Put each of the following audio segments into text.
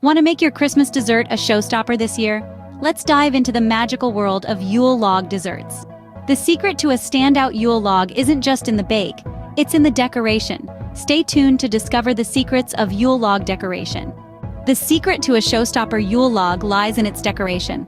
Want to make your Christmas dessert a showstopper this year? Let's dive into the magical world of Yule log desserts. The secret to a standout Yule log isn't just in the bake, it's in the decoration. Stay tuned to discover the secrets of Yule log decoration. The secret to a showstopper Yule log lies in its decoration.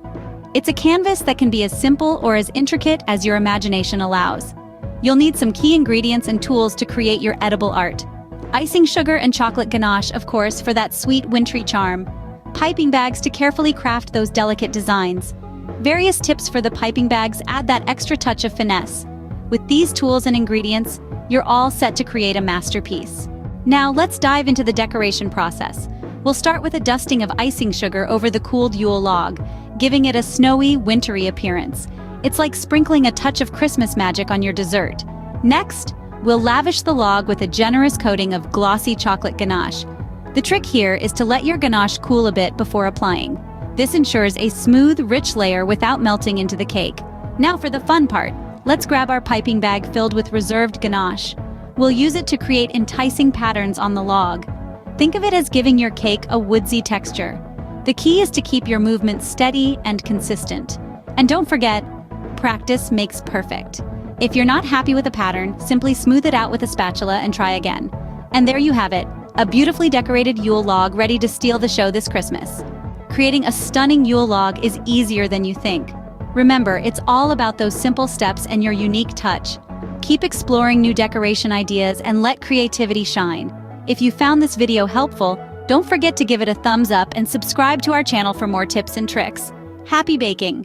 It's a canvas that can be as simple or as intricate as your imagination allows. You'll need some key ingredients and tools to create your edible art. Icing sugar and chocolate ganache, of course, for that sweet wintry charm. Piping bags to carefully craft those delicate designs. Various tips for the piping bags add that extra touch of finesse. With these tools and ingredients, you're all set to create a masterpiece. Now let's dive into the decoration process. We'll start with a dusting of icing sugar over the cooled Yule log, giving it a snowy, wintry appearance. It's like sprinkling a touch of Christmas magic on your dessert. Next, we'll lavish the log with a generous coating of glossy chocolate ganache. The trick here is to let your ganache cool a bit before applying. This ensures a smooth, rich layer without melting into the cake. Now for the fun part. Let's grab our piping bag filled with reserved ganache. We'll use it to create enticing patterns on the log. Think of it as giving your cake a woodsy texture. The key is to keep your movements steady and consistent. And don't forget, practice makes perfect. If you're not happy with a pattern, simply smooth it out with a spatula and try again. And there you have it, a beautifully decorated Yule log ready to steal the show this Christmas. Creating a stunning Yule log is easier than you think. Remember, it's all about those simple steps and your unique touch. Keep exploring new decoration ideas and let creativity shine. If you found this video helpful, don't forget to give it a thumbs up and subscribe to our channel for more tips and tricks. Happy baking!